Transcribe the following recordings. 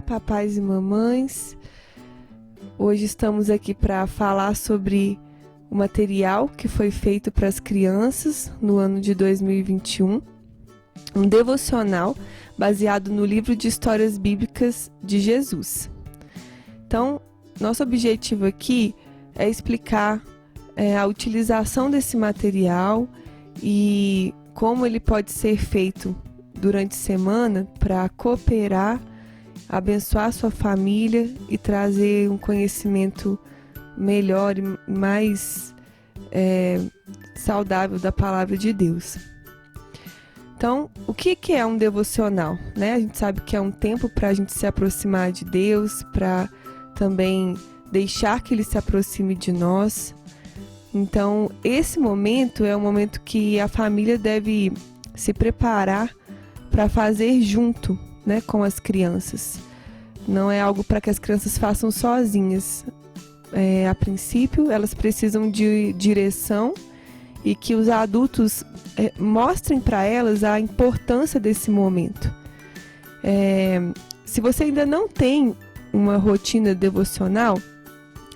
Olá, papais e mamães. Hoje estamos aqui para falar sobre o material que foi feito para as crianças no ano de 2021, um devocional baseado no livro de histórias bíblicas de Jesus. Então, nosso objetivo aqui é explicar a utilização desse material e como ele pode ser feito durante a semana para cooperar, abençoar a sua família e trazer um conhecimento melhor e mais saudável da palavra de Deus. Então, o que é um devocional? A gente sabe que é um tempo para a gente se aproximar de Deus, para também deixar que Ele se aproxime de nós. Então, esse momento é um momento que a família deve se preparar para fazer junto, com as crianças. Não é algo para que as crianças façam sozinhas. A princípio, elas precisam de direção e que os adultos mostrem para elas a importância desse momento. Se você ainda não tem uma rotina devocional,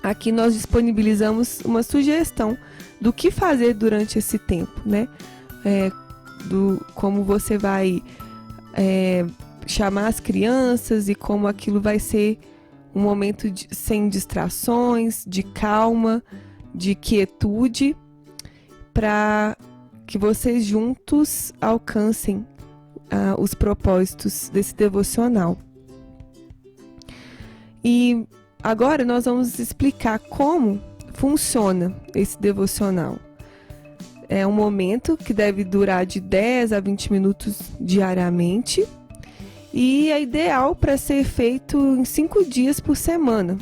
aqui nós disponibilizamos uma sugestão do que fazer durante esse tempo, como você vai chamar as crianças e como aquilo vai ser um momento sem distrações, de calma, de quietude, para que vocês juntos alcancem os propósitos desse devocional. E agora nós vamos explicar como funciona esse devocional. É um momento que deve durar de 10 a 20 minutos diariamente e é ideal para ser feito em 5 dias por semana,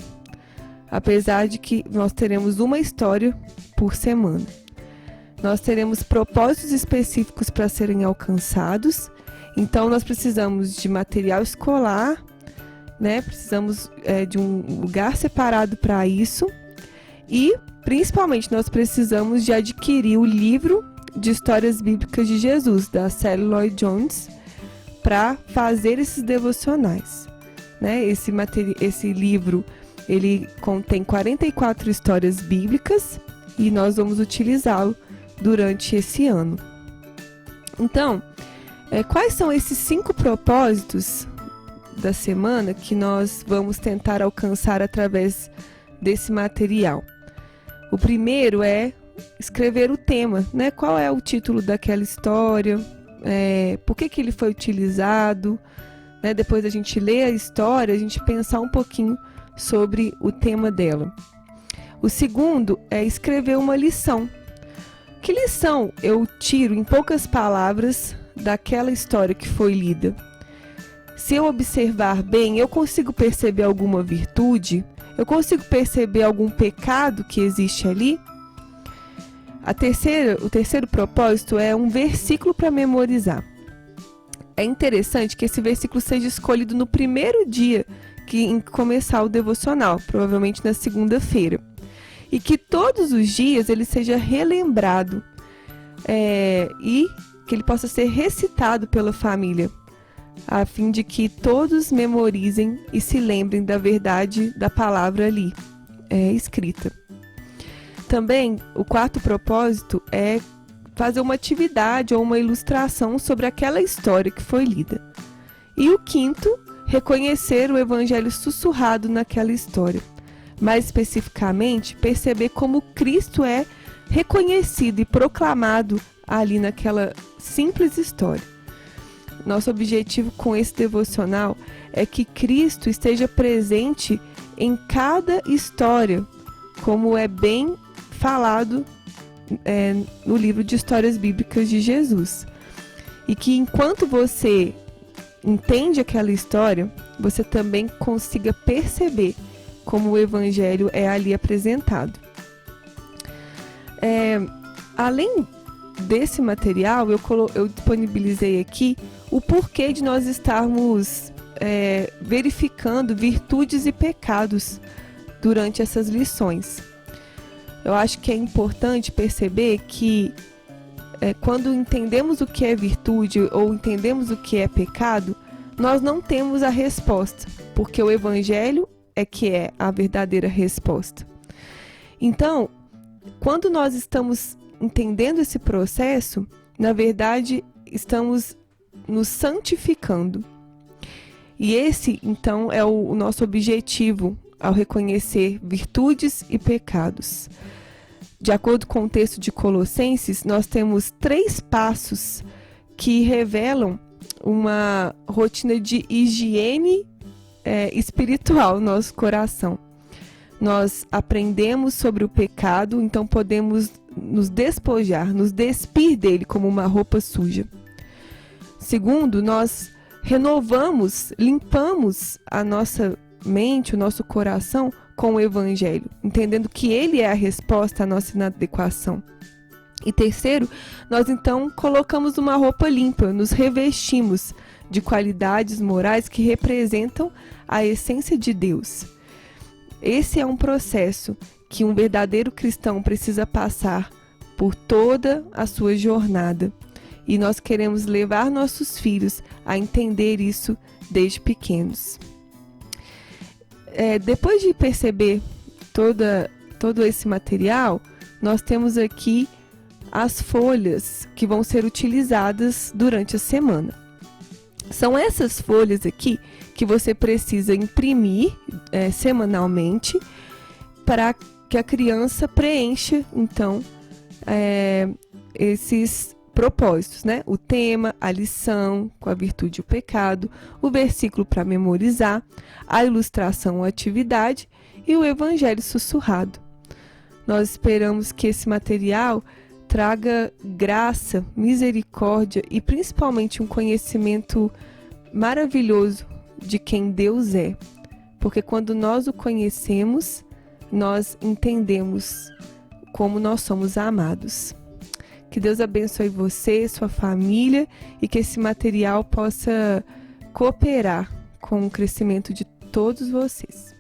apesar de que nós teremos uma história por semana. Nós teremos propósitos específicos para serem alcançados, então nós precisamos de material escolar, precisamos de um lugar separado para isso e, principalmente, nós precisamos de adquirir o livro de histórias bíblicas de Jesus, da Sally Lloyd Jones, para fazer esses devocionais. Esse livro, ele contém 44 histórias bíblicas e nós vamos utilizá-lo durante esse ano. Então, quais são esses 5 propósitos da semana que nós vamos tentar alcançar através desse material? O primeiro é escrever o tema, Qual é o título daquela história, por que ele foi utilizado, Depois da gente ler a história, a gente pensar um pouquinho sobre o tema dela. O segundo é escrever uma lição. Que lição eu tiro, em poucas palavras, daquela história que foi lida? Se eu observar bem, eu consigo perceber alguma virtude? Eu consigo perceber algum pecado que existe ali? O terceiro propósito é um versículo para memorizar. É interessante que esse versículo seja escolhido no primeiro dia em que começar o devocional, provavelmente na segunda-feira. E que todos os dias ele seja relembrado e que ele possa ser recitado pela família, a fim de que todos memorizem e se lembrem da verdade da palavra ali escrita. Também, o quarto propósito é fazer uma atividade ou uma ilustração sobre aquela história que foi lida. E o quinto, reconhecer o evangelho sussurrado naquela história. Mais especificamente, perceber como Cristo é reconhecido e proclamado ali naquela simples história. Nosso objetivo com esse devocional é que Cristo esteja presente em cada história, como é bem falado no livro de histórias bíblicas de Jesus. E que enquanto você entende aquela história, você também consiga perceber como o evangelho é ali apresentado. Além desse material, eu disponibilizei aqui o porquê de nós estarmos verificando virtudes e pecados durante essas lições. Eu acho que é importante perceber que quando entendemos o que é virtude ou entendemos o que é pecado, nós não temos a resposta, porque o Evangelho é que é a verdadeira resposta. Então, quando nós estamos entendendo esse processo, na verdade, estamos nos santificando. E esse, então, é o nosso objetivo ao reconhecer virtudes e pecados. De acordo com o texto de Colossenses, nós temos 3 passos que revelam uma rotina de higiene espiritual no nosso coração. Nós aprendemos sobre o pecado, então podemos nos despojar, nos despir dele como uma roupa suja. Segundo, nós renovamos, limpamos a nossa mente, o nosso coração com o Evangelho, entendendo que ele é a resposta à nossa inadequação. E terceiro, nós então colocamos uma roupa limpa, nos revestimos de qualidades morais que representam a essência de Deus. Esse é um processo que um verdadeiro cristão precisa passar por toda a sua jornada. E nós queremos levar nossos filhos a entender isso desde pequenos. Depois de perceber todo esse material, nós temos aqui as folhas que vão ser utilizadas durante a semana. São essas folhas aqui que você precisa imprimir semanalmente para que a criança preencha, então, esses propósitos, né? O tema, a lição, com a virtude e o pecado, o versículo para memorizar, a ilustração ou atividade e o evangelho sussurrado. Nós esperamos que esse material traga graça, misericórdia e principalmente um conhecimento maravilhoso de quem Deus é. Porque quando nós o conhecemos, nós entendemos como nós somos amados. Que Deus abençoe você, sua família e que esse material possa cooperar com o crescimento de todos vocês.